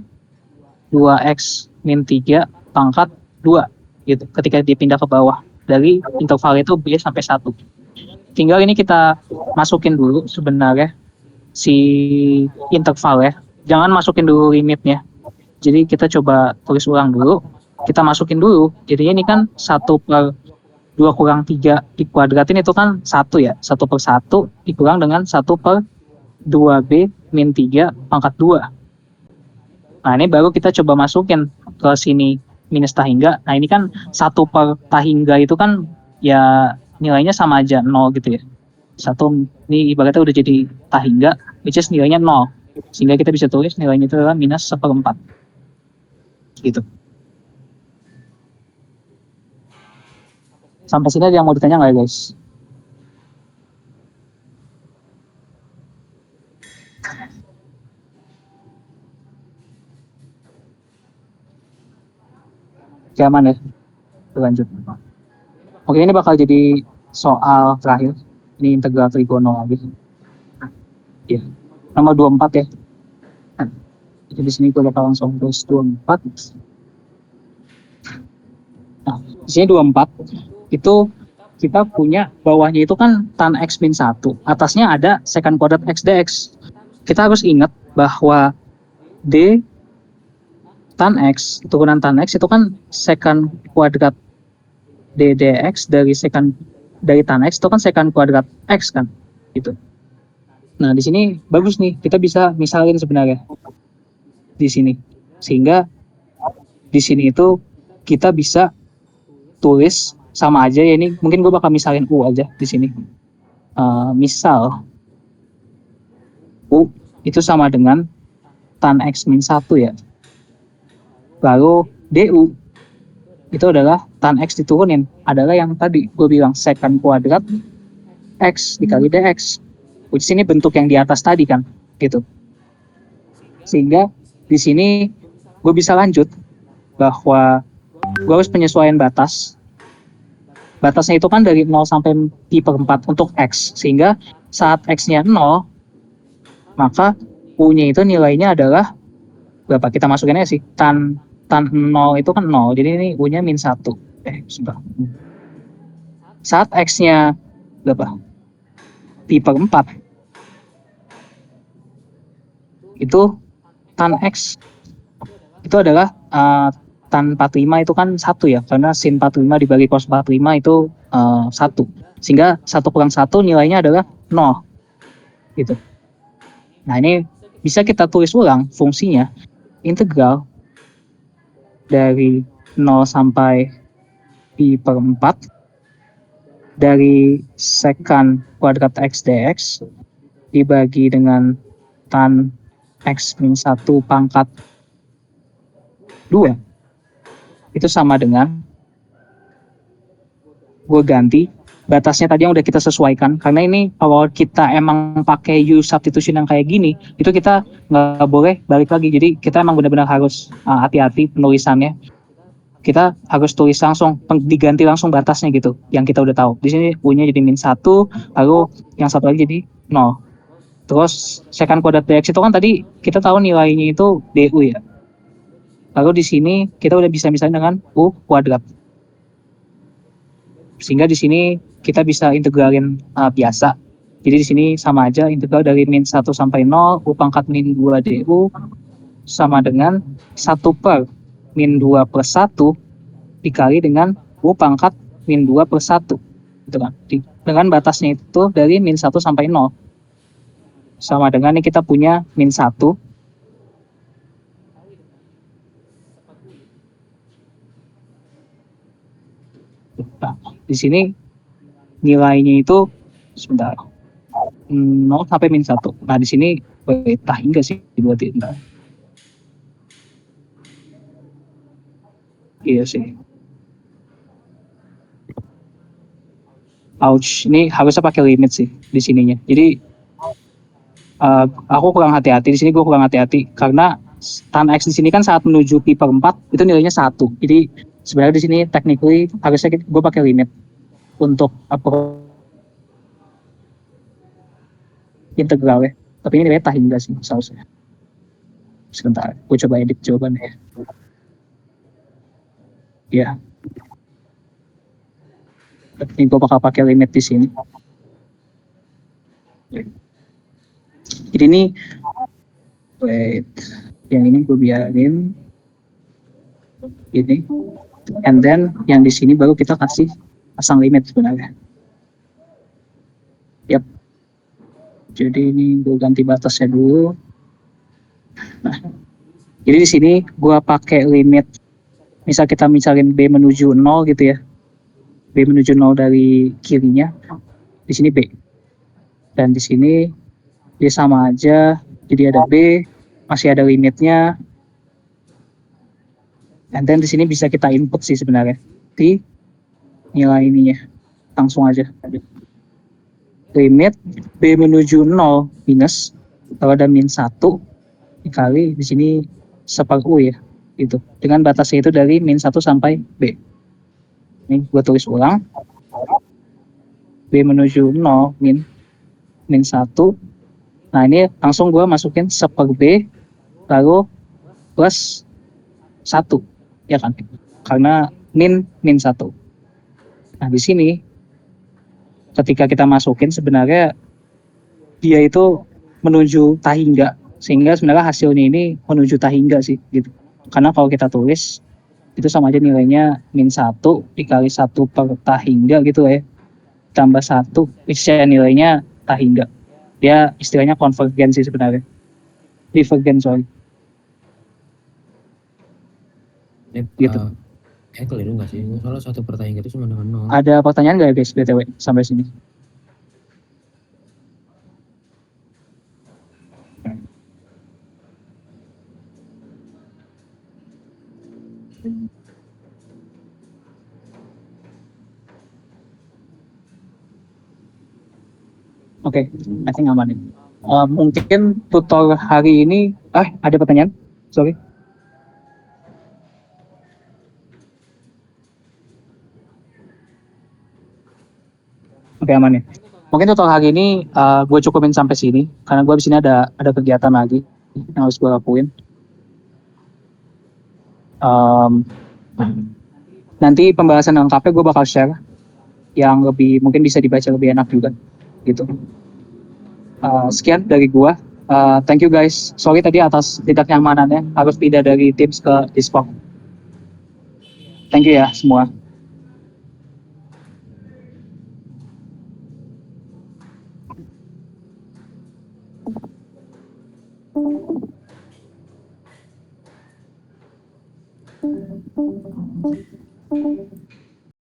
2x min 3 pangkat 2 gitu. Ketika dipindah ke bawah dari interval itu b sampai 1. Tinggal ini kita masukin dulu sebenarnya si interval ya. Jangan masukin dulu limitnya. Jadi kita coba tulis ulang dulu. Kita masukin dulu. Jadinya ini kan 1 per 2 kurang 3 dikuadratin itu kan 1 ya. 1 per 1 dikurang dengan 1 per 2b min 3 pangkat 2. Nah, ini baru kita coba masukin ke sini minus tahingga. Nah, ini kan 1 per tahingga itu kan ya nilainya sama aja 0 gitu ya. 1 ini ibaratnya udah jadi tahingga, which is nilainya 0. Sehingga kita bisa tulis nilainya itu adalah minus 1/4. Gitu. Sampai sini ada yang mau ditanya nggak ya guys? Oke, aman ya? Lanjut. Oke, ini bakal jadi soal terakhir. Ini integral trigonometri. Ya, nomor 24 ya. Jadi di sini gue bakal langsung tulis 24. Nah, di sini 24 itu kita punya bawahnya itu kan tan x min 1. Atasnya ada secant kuadrat x dx. Kita harus ingat bahwa d tan x, turunan tan x itu kan secant kuadrat d dx dari tan x itu kan secant kuadrat x kan, gitu. Nah, di sini bagus nih, kita bisa misalin sebenarnya di sini. Sehingga di sini itu kita bisa tulis sama aja ya, ini mungkin gue bakal misalin u aja di sini. Misal u itu sama dengan tan x min 1 ya. Lalu du itu adalah tan x diturunin, adalah yang tadi gue bilang secant kuadrat x dikali dx. Which ini bentuk yang di atas tadi kan, gitu. Sehingga di sini gue bisa lanjut bahwa gue harus penyesuaian batas. Batasnya itu kan dari 0 sampai pi per 4 untuk x. Sehingga saat x-nya 0, maka u-nya itu nilainya adalah berapa? Kita masukin aja sih. Tan 0 itu kan 0. Jadi ini u-nya min 1. Sebentar. Saat x-nya berapa? Pi per 4. Itu tan x itu adalah tan 45 itu kan 1 ya, karena sin 45 dibagi cos 45 itu 1, sehingga 1 kurang 1 nilainya adalah 0 gitu. Nah, ini bisa kita tulis ulang fungsinya, integral dari 0 sampai pi per 4 dari secant kuadrat x dx dibagi dengan tan x min 1 pangkat 2 itu sama dengan, gue ganti batasnya tadi yang udah kita sesuaikan, karena ini kalau kita emang pakai u substitution yang kayak gini, itu kita nggak boleh balik lagi. Jadi kita emang benar-benar harus hati-hati penulisannya. Kita harus tulis langsung, diganti langsung batasnya gitu, yang kita udah tahu. Di sini u-nya jadi min 1, lalu yang satu lagi jadi 0. Terus secant kuadrat dx itu kan tadi kita tahu nilainya itu du ya. Lalu di sini kita udah bisa misalnya dengan u kuadrat. Sehingga di sini kita bisa integralin biasa. Jadi di sini sama aja, integral dari min 1 sampai 0 u pangkat min 2 du sama dengan 1 per min 2 plus 1 dikali dengan u pangkat min 2 plus 1. Gitu kan. Dengan batasnya itu dari min 1 sampai 0. Sama dengan ini kita punya min 1 nah, di sini nilainya itu sebentar 0 sampai min 1. Nah, di sini beta hingga sih berarti enggak. Iya sih. Ouch, ini harusnya pakai limit sih di sininya. Jadi aku kurang hati-hati di sini, gue kurang hati-hati karena tan x di sini kan saat menuju pi per 4 itu nilainya 1. Jadi sebenarnya di sini technically harusnya gue pakai limit untuk integral ya. Tapi ini beta hingga sih seharusnya. Sebentar, gue coba edit jawabannya. Ya. Ini gue bakal pakai limit di sini. Jadi ini wait, yang ini gue biarin ini, and then yang di sini baru kita kasih pasang limit sebenarnya. Yap. Jadi ini gue ganti batasnya dulu. Nah, jadi di sini gue pakai limit. Misal kita misalin b menuju 0 gitu ya. B menuju 0 dari kirinya. Di sini b. Dan di sini dia sama aja, jadi ada b, masih ada limitnya. And then di sini bisa kita input sih sebenarnya di nilai ininya. Langsung aja. Limit B menuju 0 minus, kalau ada min 1 dikali di sini seper U ya. Gitu. Dengan batasnya itu dari min 1 sampai B. Ini gue tulis ulang. B menuju 0 min 1. Nah ini langsung gue masukin seper B lalu plus 1 ya kan, karena min 1. Nah di sini ketika kita masukin sebenarnya dia itu menuju tahingga, sehingga sebenarnya hasilnya ini menuju tahingga sih gitu. Karena kalau kita tulis itu sama aja nilainya min 1 dikali 1 per tahingga gitu ya, tambah 1 bisa nilainya tahingga. Dia istilahnya konvergensi sebenarnya, divergen sorry. Gitu. Keliru nggak sih? Soalnya 1 pertanyaan itu cuma dengan 0. Ada pertanyaan nggak guys BTW sampai sini? Oke, I think aman ini. Mungkin tutor hari ini, ada pertanyaan? Sorry. Oke, aman ya. Mungkin tutor hari ini gue cukupin sampai sini, karena gue abis ini ada kegiatan lagi yang harus gue lakuin. Nanti pembahasan lengkapnya gue bakal share, yang lebih mungkin bisa dibaca lebih enak juga, gitu. Sekian dari gue. Thank you guys. Sorry tadi atas tidak nyamanannya harus pindah dari Teams ke Discord. Thank you ya semua.